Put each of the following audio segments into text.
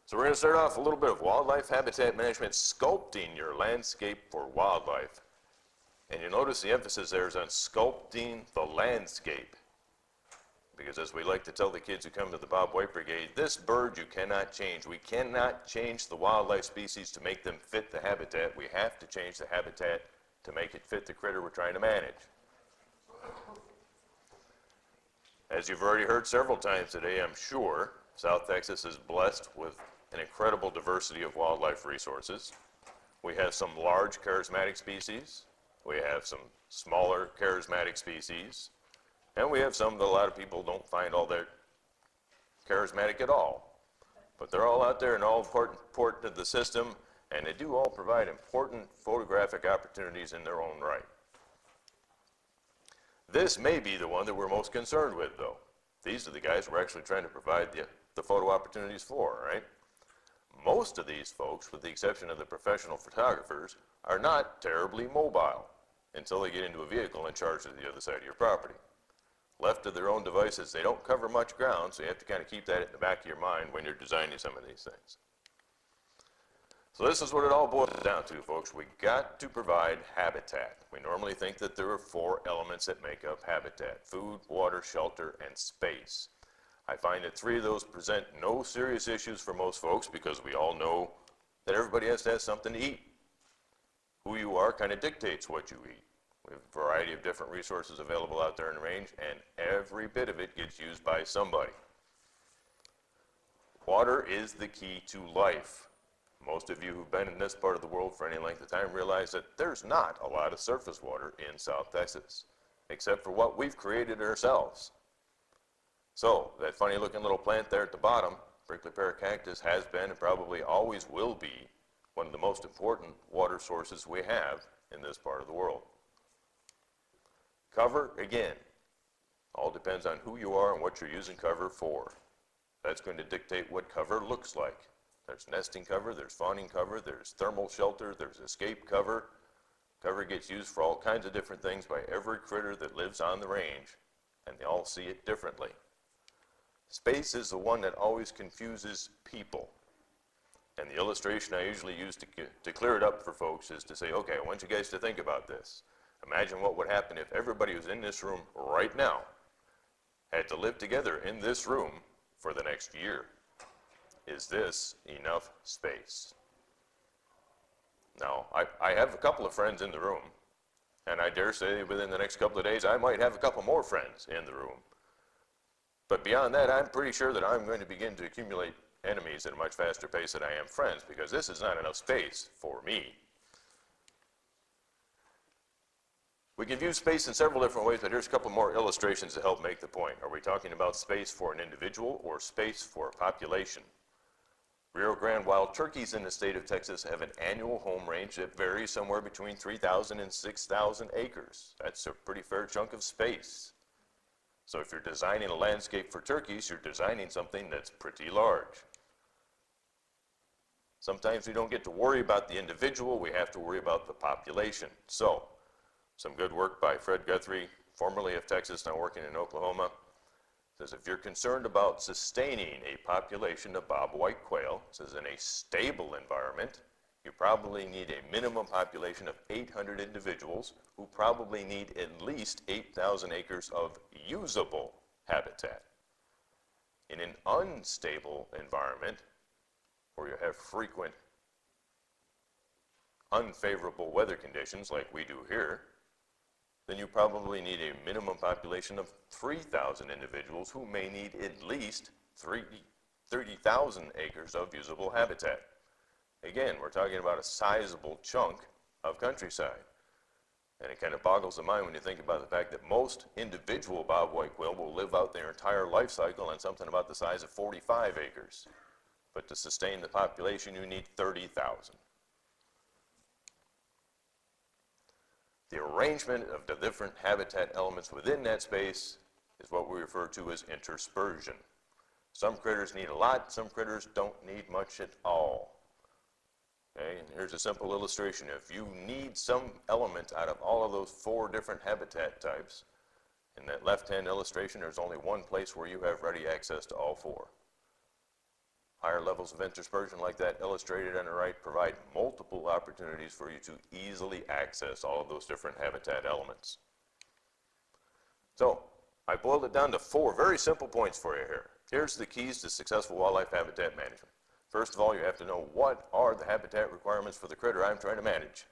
So we're going to start off a little bit of wildlife habitat management, sculpting your landscape for wildlife. And you notice the emphasis there is on sculpting the landscape. Because as we like to tell the kids who come to the Bob White Brigade, this bird you cannot change. We cannot change the wildlife species to make them fit the habitat. We have to change the habitat to make it fit the critter we're trying to manage. As you've already heard several times today, I'm sure, South Texas is blessed with an incredible diversity of wildlife resources. We have some large charismatic species, we have some smaller charismatic species, and we have some that a lot of people don't find all that charismatic at all. But they're all out there and all important to the system, and they do all provide important photographic opportunities in their own right. This may be the one that we're most concerned with, though. These are the guys we're actually trying to provide the photo opportunities for, right? Most of these folks, with the exception of the professional photographers, are not terribly mobile until they get into a vehicle and charge to the other side of your property. Left to their own devices, they don't cover much ground, so you have to kind of keep that in the back of your mind when you're designing some of these things. So this is what it all boils down to, folks. We got to provide habitat. We normally think that there are 4 elements that make up habitat: food, water, shelter, and space. I find that 3 of those present no serious issues for most folks because we all know that everybody has to have something to eat. Who you are kind of dictates what you eat. We have a variety of different resources available out there in the range, and every bit of it gets used by somebody. Water is the key to life. Most of you who've been in this part of the world for any length of time realize that there's not a lot of surface water in South Texas, except for what we've created ourselves. So, that funny looking little plant there at the bottom, prickly pear cactus, has been and probably always will be one of the most important water sources we have in this part of the world. Cover, again, all depends on who you are and what you're using cover for. That's going to dictate what cover looks like. There's nesting cover, there's fawning cover, there's thermal shelter, there's escape cover. Cover gets used for all kinds of different things by every critter that lives on the range, and they all see it differently. Space is the one that always confuses people. And the illustration I usually use to clear it up for folks is to say, okay, I want you guys to think about this. Imagine what would happen if everybody who's in this room right now had to live together in this room for the next year. Is this enough space? Now, I have a couple of friends in the room, and I dare say within the next couple of days I might have a couple more friends in the room. But beyond that, I'm pretty sure that I'm going to begin to accumulate enemies at a much faster pace than I am friends, because this is not enough space for me. We can view space in several different ways, but here's a couple more illustrations to help make the point. Are we talking about space for an individual or space for a population? Rio Grande wild turkeys in the state of Texas have an annual home range that varies somewhere between 3,000 and 6,000 acres. That's a pretty fair chunk of space. So if you're designing a landscape for turkeys, you're designing something that's pretty large. Sometimes we don't get to worry about the individual, we have to worry about the population. So, some good work by Fred Guthrie, formerly of Texas, now working in Oklahoma, says if you're concerned about sustaining a population of bobwhite quail, says in a stable environment, you probably need a minimum population of 800 individuals who probably need at least 8,000 acres of usable habitat. In an unstable environment, where you have frequent unfavorable weather conditions like we do here, then you probably need a minimum population of 3,000 individuals who may need at least 30,000 acres of usable habitat. Again, we're talking about a sizable chunk of countryside. And it kind of boggles the mind when you think about the fact that most individual bobwhite quail will live out their entire life cycle on something about the size of 45 acres. But to sustain the population, you need 30,000. The arrangement of the different habitat elements within that space is what we refer to as interspersion. Some critters need a lot, some critters don't need much at all. Okay, and here's a simple illustration. If you need some element out of all of those 4 different habitat types, in that left-hand illustration, there's only one place where you have ready access to all 4. Higher levels of interspersion like that illustrated on the right provide multiple opportunities for you to easily access all of those different habitat elements. So, I boiled it down to 4 very simple points for you here. Here's the keys to successful wildlife habitat management. First of all, you have to know what are the habitat requirements for the critter I'm trying to manage.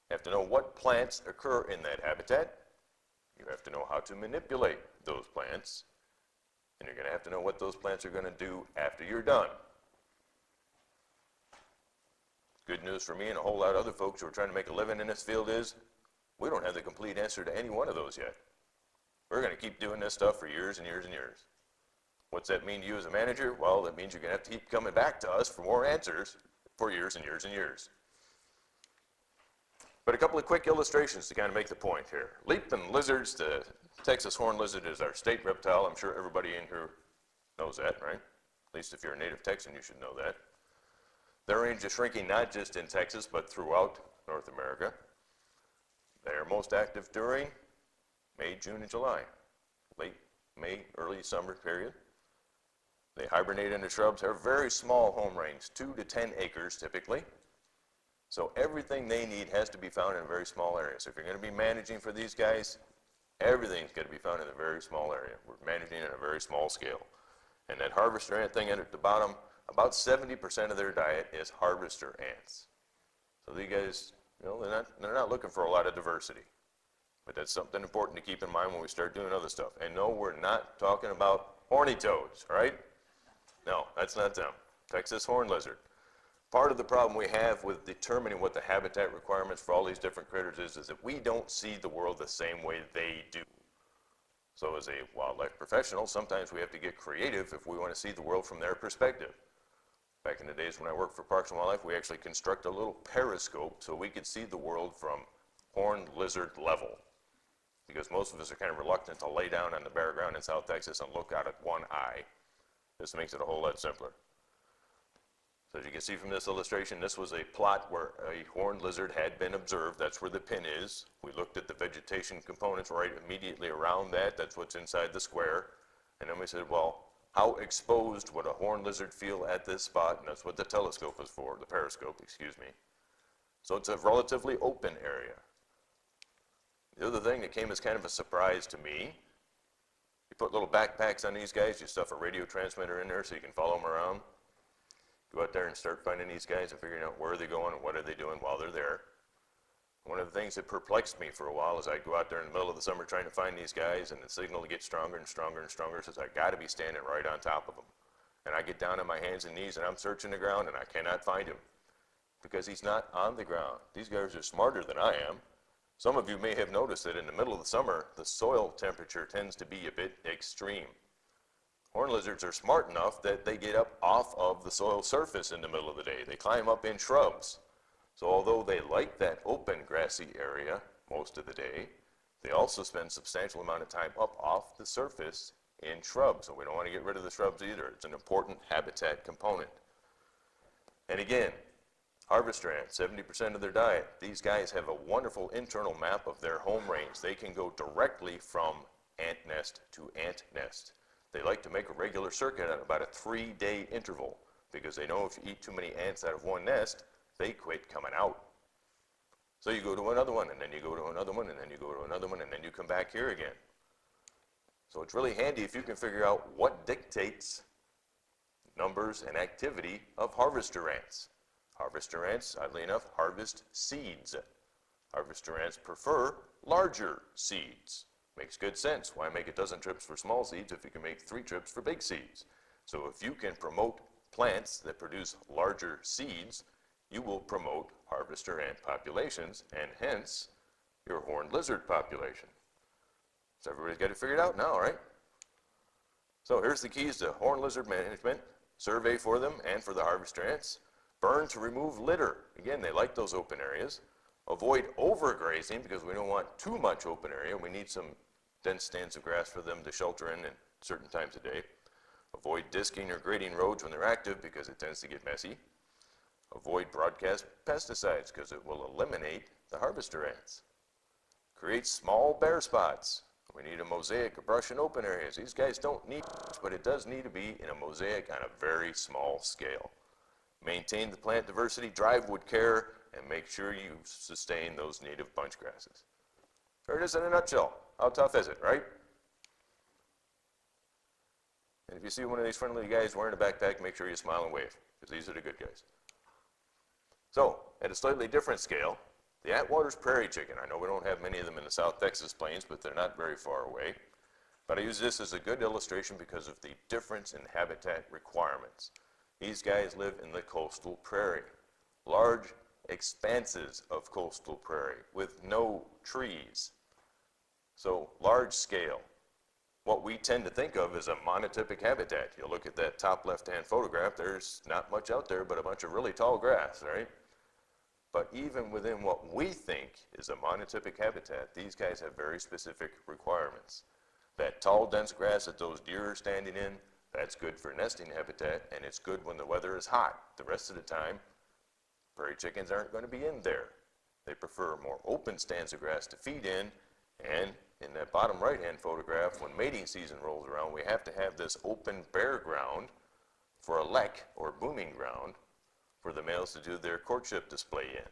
You have to know what plants occur in that habitat. You have to know how to manipulate those plants. And you're going to have to know what those plants are going to do after you're done. Good news for me and a whole lot of other folks who are trying to make a living in this field is we don't have the complete answer to any one of those yet. We're going to keep doing this stuff for years and years and years. What's that mean to you as a manager? Well, that means you're going to have to keep coming back to us for more answers for years and years and years. But a couple of quick illustrations to kind of make the point here. Leaping lizards, the Texas horned lizard is our state reptile. I'm sure everybody in here knows that, right? At least if you're a native Texan, you should know that. Their range is shrinking not just in Texas, but throughout North America. They are most active during May, June, and July. Late May, early summer period. They hibernate in the shrubs. They're very small home range, 2 to 10 acres typically. So everything they need has to be found in a very small area. So if you're going to be managing for these guys, everything's got to be found in a very small area. We're managing at a very small scale. And that harvester ant thing at the bottom, about 70% of their diet is harvester ants. So these guys, you know, they're not looking for a lot of diversity. But that's something important to keep in mind when we start doing other stuff. And no, we're not talking about horny toads, right? No, that's not them. Texas horned lizard. Part of the problem we have with determining what the habitat requirements for all these different critters is that we don't see the world the same way they do. So as a wildlife professional, sometimes we have to get creative if we want to see the world from their perspective. Back in the days when I worked for Parks and Wildlife, we actually construct a little periscope so we could see the world from horned lizard level. Because most of us are kind of reluctant to lay down on the bare ground in South Texas and look out at one eye. This makes it a whole lot simpler. So as you can see from this illustration, this was a plot where a horned lizard had been observed. That's where the pin is. We looked at the vegetation components right immediately around that. That's what's inside the square. And then we said, well, how exposed would a horned lizard feel at this spot? And that's what the telescope is for, the periscope, excuse me. So it's a relatively open area. The other thing that came as kind of a surprise to me, you put little backpacks on these guys, you stuff a radio transmitter in there so you can follow them around. Go out there and start finding these guys and figuring out where are they going and what are they doing while they're there. One of the things that perplexed me for a while is I'd go out there in the middle of the summer trying to find these guys, and the signal would get stronger and stronger and stronger, so I got to be standing right on top of them. And I get down on my hands and knees and I'm searching the ground and I cannot find him because he's not on the ground. These guys are smarter than I am. Some of you may have noticed that in the middle of the summer, the soil temperature tends to be a bit extreme. Horned lizards are smart enough that they get up off of the soil surface in the middle of the day. They climb up in shrubs. So although they like that open grassy area most of the day, they also spend a substantial amount of time up off the surface in shrubs. So we don't want to get rid of the shrubs either. It's an important habitat component. And again, harvester ants, 70% of their diet. These guys have a wonderful internal map of their home range. They can go directly from ant nest to ant nest. They like to make a regular circuit at about a 3-day interval because they know if you eat too many ants out of one nest, they quit coming out. So you go to another one, and then you go to another one, and then you go to another one, and then you come back here again. So it's really handy if you can figure out what dictates numbers and activity of harvester ants. Harvester ants, oddly enough, harvest seeds. Harvester ants prefer larger seeds. Makes good sense. Why make a dozen trips for small seeds if you can make 3 trips for big seeds? So if you can promote plants that produce larger seeds, you will promote harvester ant populations and hence your horned lizard population. So everybody's got it figured out now, right? So here's the keys to horned lizard management. Survey for them and for the harvester ants. Burn to remove litter. Again, they like those open areas. Avoid overgrazing because we don't want too much open area. We need some dense stands of grass for them to shelter in at certain times of day. Avoid disking or grading roads when they're active because it tends to get messy. Avoid broadcast pesticides because it will eliminate the harvester ants. Create small bare spots. We need a mosaic of brush and open areas. These guys don't need, but it does need to be in a mosaic on a very small scale. Maintain the plant diversity, drive with care, and make sure you sustain those native bunch grasses. There it is in a nutshell. How tough is it, right? And if you see one of these friendly guys wearing a backpack, make sure you smile and wave, because these are the good guys. So, at a slightly different scale, the Atwater's prairie chicken. I know we don't have many of them in the South Texas plains, but they're not very far away. But I use this as a good illustration because of the difference in habitat requirements. These guys live in the coastal prairie, large expanses of coastal prairie with no trees. So, large scale. What we tend to think of as a monotypic habitat. You look at that top left-hand photograph, there's not much out there but a bunch of really tall grass, right? But even within what we think is a monotypic habitat, these guys have very specific requirements. That tall, dense grass that those deer are standing in, that's good for nesting habitat, and it's good when the weather is hot. The rest of the time, prairie chickens aren't going to be in there. They prefer more open stands of grass to feed in, and in that bottom right-hand photograph, when mating season rolls around, we have to have this open bare ground for a lek, or booming ground, for the males to do their courtship display in.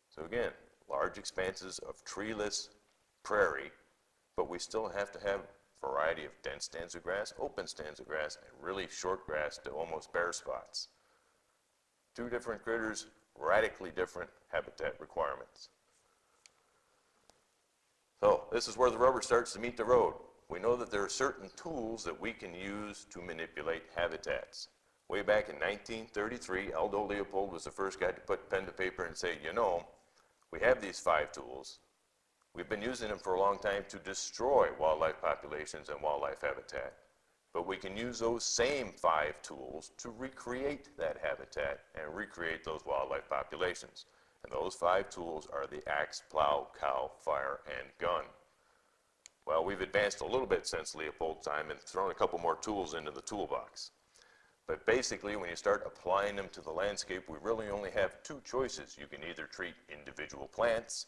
So again, large expanses of treeless prairie, but we still have to have a variety of dense stands of grass, open stands of grass, and really short grass to almost bare spots. Two different critters, radically different habitat requirements. So this is where the rubber starts to meet the road. We know that there are certain tools that we can use to manipulate habitats. Way back in 1933, Aldo Leopold was the first guy to put pen to paper and say, you know, we have these 5 tools. We've been using them for a long time to destroy wildlife populations and wildlife habitat. But we can use those same 5 tools to recreate that habitat and recreate those wildlife populations. And those 5 tools are the axe, plow, cow, fire, and gun. Well, we've advanced a little bit since Leopold's time and thrown a couple more tools into the toolbox. But basically, when you start applying them to the landscape, we really only have 2 choices. You can either treat individual plants,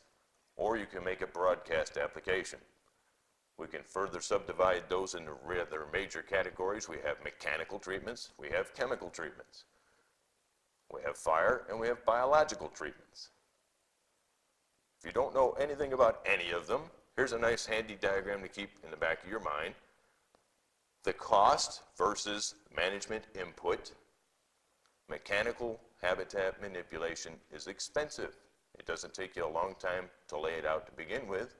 or you can make a broadcast application. We can further subdivide those into their major categories. We have mechanical treatments, we have chemical treatments. We have fire, and we have biological treatments. If you don't know anything about any of them, here's a nice handy diagram to keep in the back of your mind. The cost versus management input. Mechanical habitat manipulation is expensive. It doesn't take you a long time to lay it out to begin with.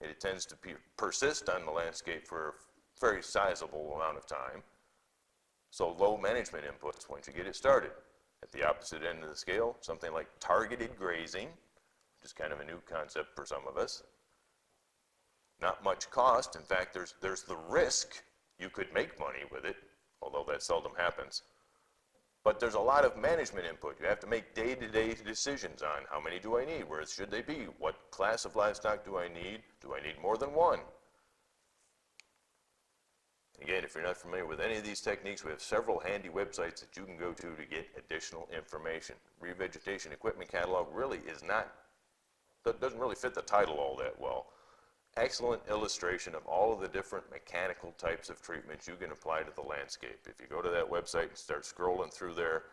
It tends to persist on the landscape for a very sizable amount of time. So low management inputs once you get it started. At the opposite end of the scale, something like targeted grazing, which is kind of a new concept for some of us. Not much cost. In fact, there's the risk you could make money with it, although that seldom happens. But there's a lot of management input. You have to make day-to-day decisions on how many do I need, where should they be, what class of livestock do I need more than one? Again, if you're not familiar with any of these techniques, we have several handy websites that you can go to get additional information. Revegetation Equipment Catalog really doesn't really fit the title all that well. Excellent illustration of all of the different mechanical types of treatments you can apply to the landscape. If you go to that website and start scrolling through there,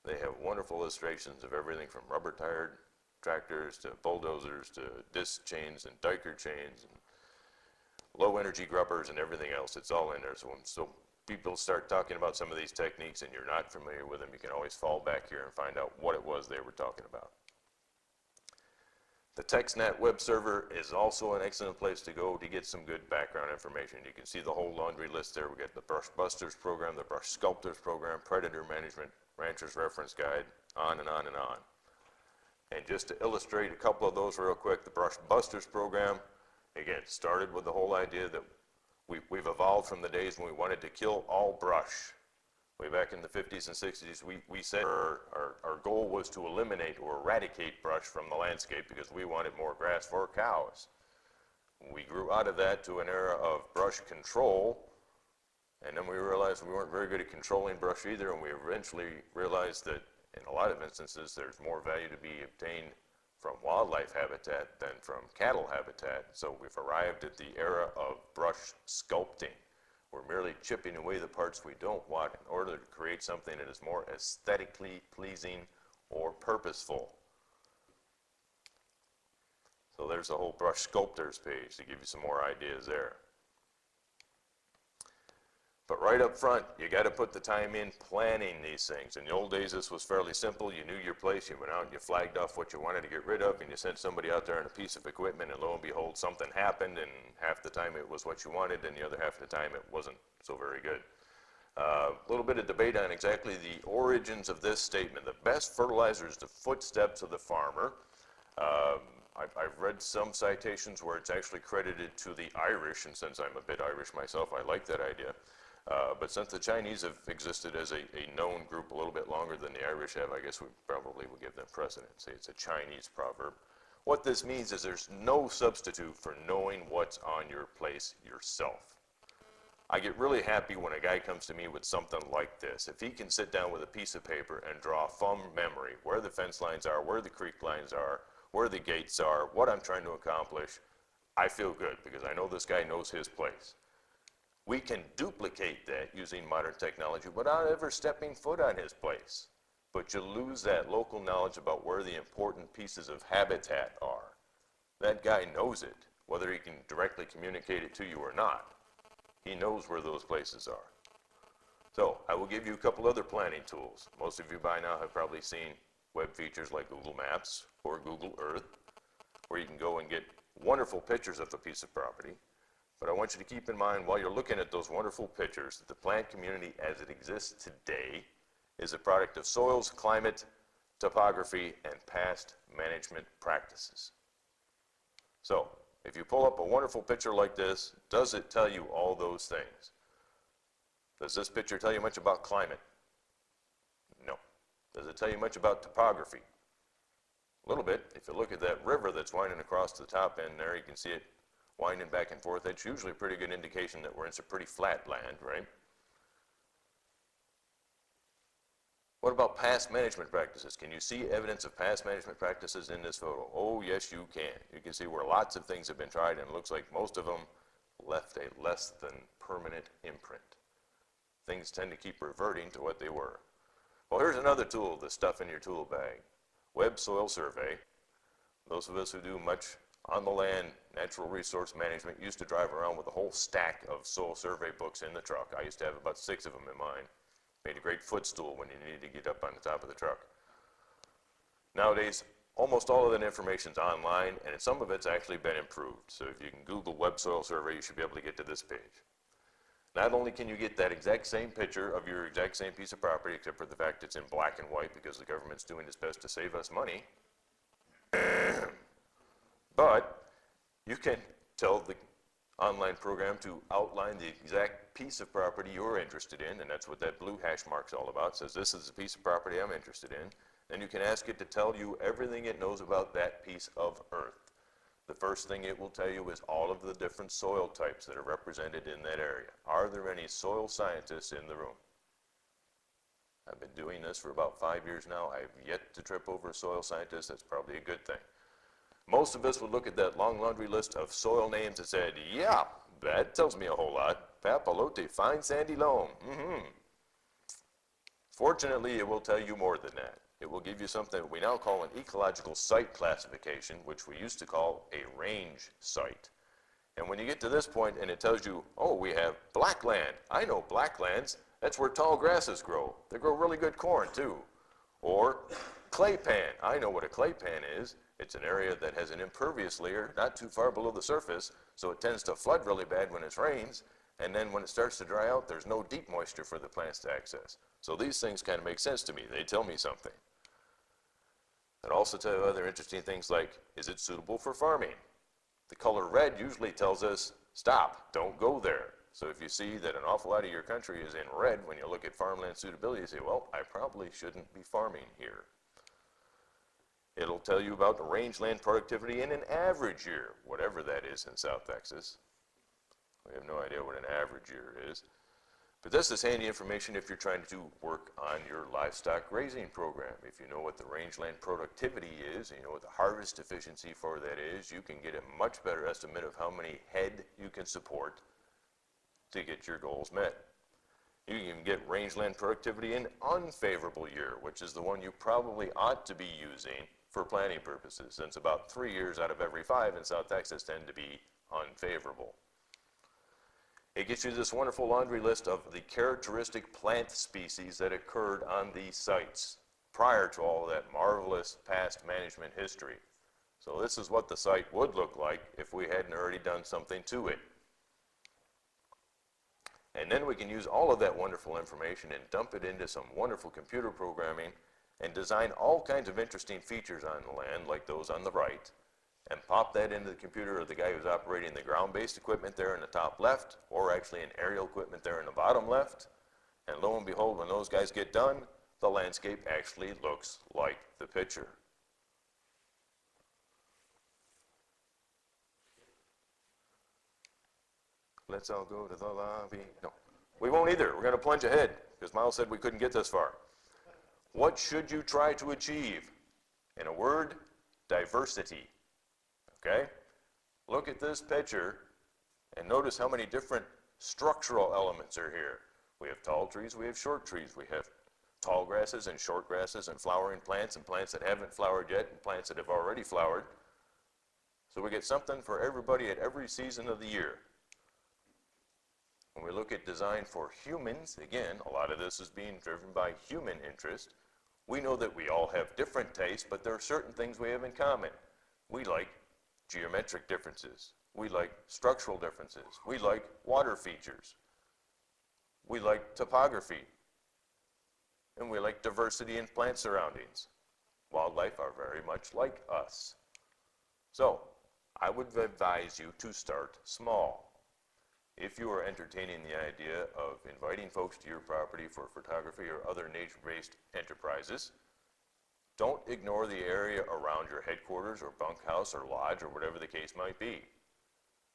they have wonderful illustrations of everything from rubber-tired tractors to bulldozers to disc chains and diker chains and low-energy grubbers and everything else. It's all in there. So when people start talking about some of these techniques and you're not familiar with them, you can always fall back here and find out what it was they were talking about. The TextNet web server is also an excellent place to go to get some good background information. You can see the whole laundry list there. We got the Brush Busters program, the Brush Sculptors program, Predator Management, Rancher's Reference Guide, on and on and on. And just to illustrate a couple of those real quick, the Brush Busters program, again, started with the whole idea that we've evolved from the days when we wanted to kill all brush. Way back in the 50s and 60s, we said our goal was to eliminate or eradicate brush from the landscape because we wanted more grass for cows. We grew out of that to an era of brush control, and then we realized we weren't very good at controlling brush either, and we eventually realized that in a lot of instances there's more value to be obtained from wildlife habitat than from cattle habitat. So we've arrived at the era of brush sculpting. We're merely chipping away the parts we don't want in order to create something that is more aesthetically pleasing or purposeful. So there's the whole brush sculptors page to give you some more ideas there. But right up front, you got to put the time in planning these things. In the old days, this was fairly simple. You knew your place, you went out and you flagged off what you wanted to get rid of, and you sent somebody out there on a piece of equipment, and lo and behold, something happened, and half the time it was what you wanted, and the other half of the time it wasn't so very good. A little bit of debate on exactly the origins of this statement. The best fertilizer is the footsteps of the farmer. I've read some citations where it's actually credited to the Irish, and since I'm a bit Irish myself, I like that idea. But since the Chinese have existed as a known group a little bit longer than the Irish have, I guess we probably will give them precedence. Say it's a Chinese proverb. What this means is there's no substitute for knowing what's on your place yourself. I get really happy when a guy comes to me with something like this. If he can sit down with a piece of paper and draw from memory where the fence lines are, where the creek lines are, where the gates are, what I'm trying to accomplish, I feel good because I know this guy knows his place. We can duplicate that using modern technology without ever stepping foot on his place. But you lose that local knowledge about where the important pieces of habitat are. That guy knows it, whether he can directly communicate it to you or not. He knows where those places are. So I will give you a couple other planning tools. Most of you by now have probably seen web features like Google Maps or Google Earth, where you can go and get wonderful pictures of a piece of property. But I want you to keep in mind while you're looking at those wonderful pictures that the plant community as it exists today is a product of soils, climate, topography, and past management practices. So, if you pull up a wonderful picture like this, does it tell you all those things? Does this picture tell you much about climate? No. Does it tell you much about topography? A little bit. If you look at that river that's winding across the top end there, you can see it winding back and forth. That's usually a pretty good indication that we're in some pretty flat land, right? What about past management practices? Can you see evidence of past management practices in this photo? Oh, yes, you can. You can see where lots of things have been tried, and it looks like most of them left a less than permanent imprint. Things tend to keep reverting to what they were. Well, here's another tool, the stuff in your tool bag. Web Soil Survey. Those of us who do much on the land natural resource management used to drive around with a whole stack of soil survey books in the truck. I used to have about 6 of them in mine. Made a great footstool when you needed to get up on the top of the truck. Nowadays, almost all of that information is online, and some of it's actually been improved. So if you can Google Web Soil Survey, you should be able to get to this page. Not only can you get that exact same picture of your exact same piece of property, except for the fact it's in black and white because the government's doing its best to save us money, but you can tell the online program to outline the exact piece of property you're interested in, and that's what that blue hash mark's all about. It says this is the piece of property I'm interested in. Then you can ask it to tell you everything it knows about that piece of earth. The first thing it will tell you is all of the different soil types that are represented in that area. Are there any soil scientists in the room? I've been doing this for about 5 years now. I have yet to trip over a soil scientist. That's probably a good thing. Most of us would look at that long laundry list of soil names and said, yeah, that tells me a whole lot. Papalote, fine sandy loam. Fortunately, it will tell you more than that. It will give you something we now call an ecological site classification, which we used to call a range site. And when you get to this point and it tells you, oh, we have blackland. I know blacklands. That's where tall grasses grow. They grow really good corn, too. Or clay pan. I know what a clay pan is. It's an area that has an impervious layer not too far below the surface, so it tends to flood really bad when it rains, and then when it starts to dry out, there's no deep moisture for the plants to access. So these things kind of make sense to me. They tell me something. It also tells you other interesting things like, is it suitable for farming? The color red usually tells us, stop, don't go there. So if you see that an awful lot of your country is in red when you look at farmland suitability, you say, well, I probably shouldn't be farming here. It'll tell you about the rangeland productivity in an average year, whatever that is in South Texas. We have no idea what an average year is. But this is handy information if you're trying to work on your livestock grazing program. If you know what the rangeland productivity is, and you know what the harvest efficiency for that is, you can get a much better estimate of how many head you can support to get your goals met. You can get rangeland productivity in unfavorable year, which is the one you probably ought to be using for planning purposes, since about 3 years out of every 5 in South Texas tend to be unfavorable. It gets you this wonderful laundry list of the characteristic plant species that occurred on these sites prior to all of that marvelous past management history. So this is what the site would look like if we hadn't already done something to it. And then we can use all of that wonderful information and dump it into some wonderful computer programming and design all kinds of interesting features on the land, like those on the right, and pop that into the computer of the guy who's operating the ground-based equipment there in the top left, or actually an aerial equipment there in the bottom left. And lo and behold, when those guys get done, the landscape actually looks like the picture. Let's all go to the lobby. No, we won't either. We're going to plunge ahead because Miles said we couldn't get this far. What should you try to achieve? In a word, diversity. Okay? Look at this picture and notice how many different structural elements are here. We have tall trees, we have short trees, we have tall grasses and short grasses and flowering plants and plants that haven't flowered yet and plants that have already flowered. So we get something for everybody at every season of the year. When we look at design for humans, again, a lot of this is being driven by human interest. We know that we all have different tastes, but there are certain things we have in common. We like geometric differences. We like structural differences. We like water features. We like topography. And we like diversity in plant surroundings. Wildlife are very much like us. So, I would advise you to start small. If you are entertaining the idea of inviting folks to your property for photography or other nature-based enterprises, don't ignore the area around your headquarters or bunkhouse or lodge or whatever the case might be.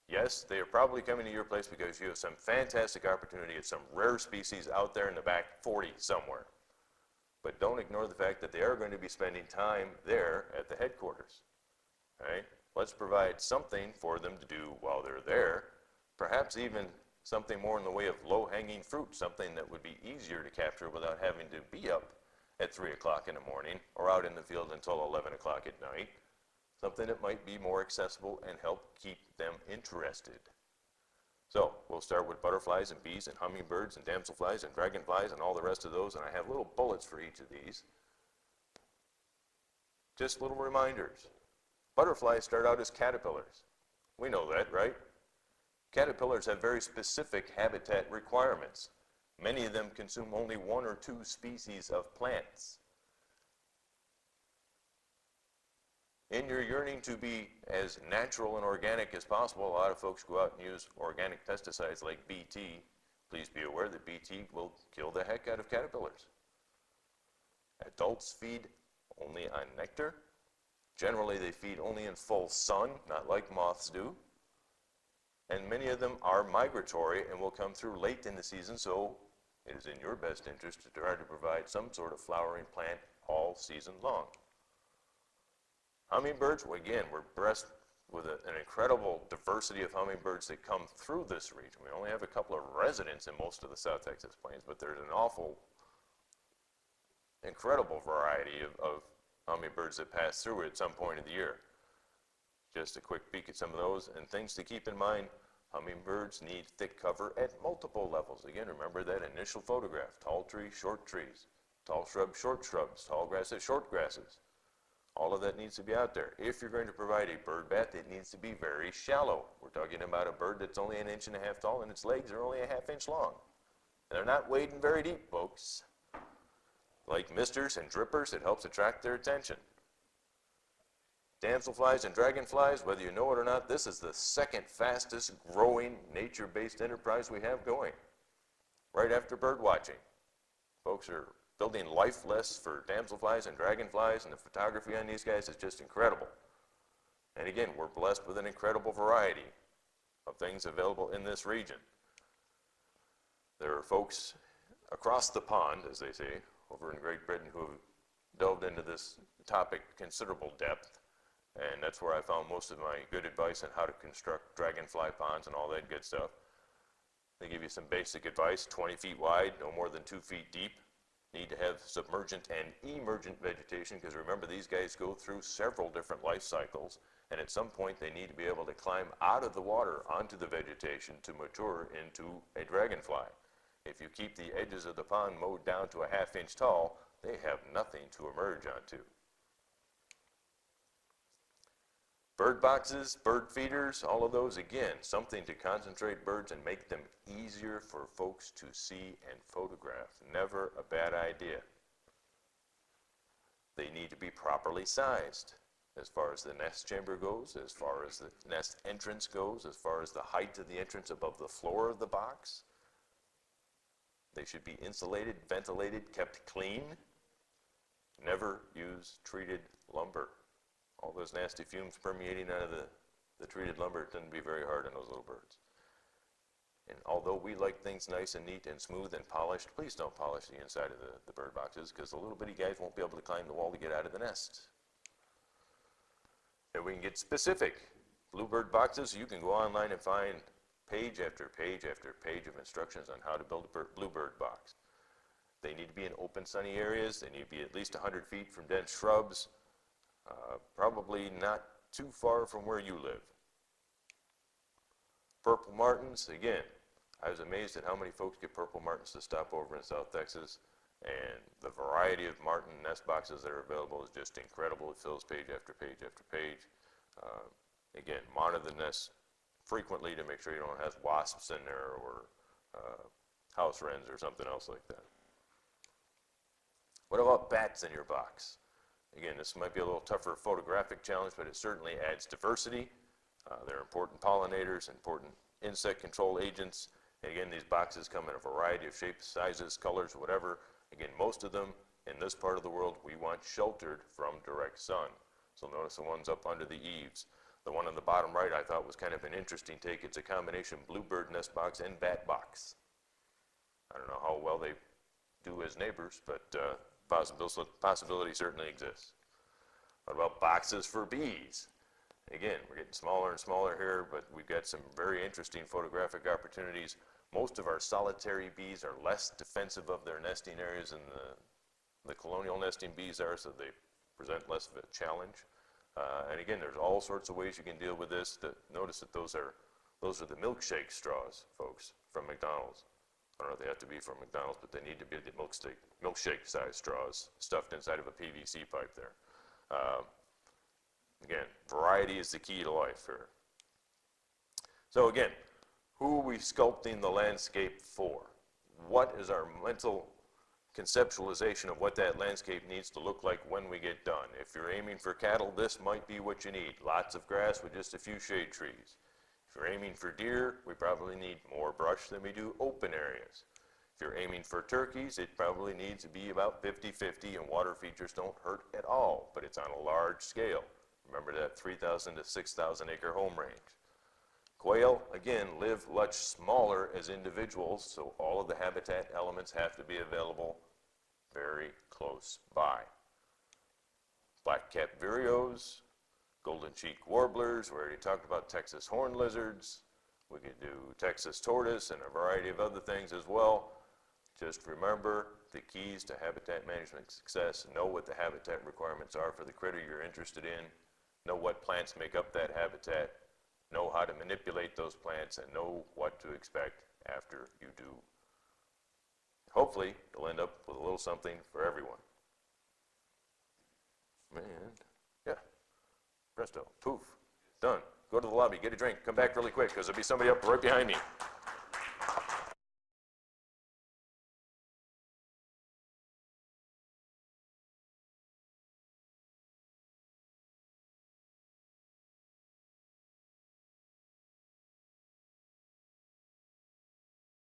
Yes, they are probably coming to your place because you have some fantastic opportunity at some rare species out there in the back 40 somewhere. But don't ignore the fact that they are going to be spending time there at the headquarters. Right? Let's provide something for them to do while they're there. Perhaps even something more in the way of low-hanging fruit, something that would be easier to capture without having to be up at 3 o'clock in the morning or out in the field until 11 o'clock at night. Something that might be more accessible and help keep them interested. So we'll start with butterflies and bees and hummingbirds and damselflies and dragonflies and all the rest of those, and I have little bullets for each of these. Just little reminders. Butterflies start out as caterpillars. We know that, right? Caterpillars have very specific habitat requirements. Many of them consume only 1 or 2 species of plants. In your yearning to be as natural and organic as possible, a lot of folks go out and use organic pesticides like BT. Please be aware that BT will kill the heck out of caterpillars. Adults feed only on nectar. Generally, they feed only in full sun, not like moths do. And many of them are migratory and will come through late in the season, so it is in your best interest to try to provide some sort of flowering plant all season long. Hummingbirds, well, again, we're blessed with an incredible diversity of hummingbirds that come through this region. We only have a couple of residents in most of the South Texas plains, but there's an awful, incredible variety of hummingbirds that pass through it at some point of the year. Just a quick peek at some of those, and things to keep in mind. Hummingbirds need thick cover at multiple levels. Again, remember that initial photograph. Tall trees, short trees. Tall shrubs, short shrubs. Tall grasses, short grasses. All of that needs to be out there. If you're going to provide a bird bath, it needs to be very shallow. We're talking about a bird that's only 1.5 inches tall and its legs are only 1/2 inch long. And they're not wading very deep, folks. Like misters and drippers, it helps attract their attention. Damselflies and dragonflies, whether you know it or not, this is the second fastest growing nature-based enterprise we have going. Right after bird watching. Folks are building life lists for damselflies and dragonflies, and the photography on these guys is just incredible. And again, we're blessed with an incredible variety of things available in this region. There are folks across the pond, as they say, over in Great Britain who have delved into this topic considerable depth, and that's where I found most of my good advice on how to construct dragonfly ponds and all that good stuff. They give you some basic advice: 20 feet wide, no more than 2 feet deep. Need to have submergent and emergent vegetation, because remember, these guys go through several different life cycles, and at some point they need to be able to climb out of the water onto the vegetation to mature into a dragonfly. If you keep the edges of the pond mowed down to a ½ inch tall, they have nothing to emerge onto. Bird boxes, bird feeders, all of those, again, something to concentrate birds and make them easier for folks to see and photograph. Never a bad idea. They need to be properly sized as far as the nest chamber goes, as far as the nest entrance goes, as far as the height of the entrance above the floor of the box. They should be insulated, ventilated, kept clean. Never use treated lumber. All those nasty fumes permeating out of the treated lumber tend to be very hard on those little birds. And although we like things nice and neat and smooth and polished, please don't polish the inside of the bird boxes, because the little bitty guys won't be able to climb the wall to get out of the nest. And we can get specific. Bluebird boxes, you can go online and find page after page after page of instructions on how to build a bluebird box. They need to be in open sunny areas. They need to be at least 100 feet from dense shrubs. Probably not too far from where you live. Purple martins, again, I was amazed at how many folks get purple martins to stop over in South Texas, and the variety of martin nest boxes that are available is just incredible. It fills page after page after page. Again, monitor the nests frequently to make sure you don't have wasps in there or house wrens or something else like that. What about bats in your box? Again, this might be a little tougher photographic challenge, but it certainly adds diversity. They're important pollinators, important insect control agents. And again, these boxes come in a variety of shapes, sizes, colors, whatever. Again, most of them in this part of the world we want sheltered from direct sun. So notice the ones up under the eaves. The one on the bottom right I thought was kind of an interesting take. It's a combination bluebird nest box and bat box. I don't know how well they do as neighbors, but possibility certainly exists. What about boxes for bees? Again, we're getting smaller and smaller here, but we've got some very interesting photographic opportunities. Most of our solitary bees are less defensive of their nesting areas than the colonial nesting bees are, so they present less of a challenge. And again, there's all sorts of ways you can deal with this. Notice that those are the milkshake straws, folks, from McDonald's. I don't know if they have to be from McDonald's, but they need to be the milkshake size straws stuffed inside of a PVC pipe there. Again, variety is the key to life here. So again, who are we sculpting the landscape for? What is our mental conceptualization of what that landscape needs to look like when we get done? If you're aiming for cattle, this might be what you need. Lots of grass with just a few shade trees. If you're aiming for deer, we probably need more brush than we do open areas. If you're aiming for turkeys, it probably needs to be about 50-50, and water features don't hurt at all, but it's on a large scale. Remember that 3,000 to 6,000 acre home range. Quail, again, live much smaller as individuals, so all of the habitat elements have to be available very close by. Black-capped vireos, golden cheek warblers, we already talked about Texas horn lizards. We could do Texas tortoise and a variety of other things as well. Just remember the keys to habitat management success. Know what the habitat requirements are for the critter you're interested in. Know what plants make up that habitat. Know how to manipulate those plants and know what to expect after you do. Hopefully, you'll end up with a little something for everyone. And yeah, presto, poof, done. Go to the lobby, get a drink, come back really quick, because there'll be somebody up right behind me.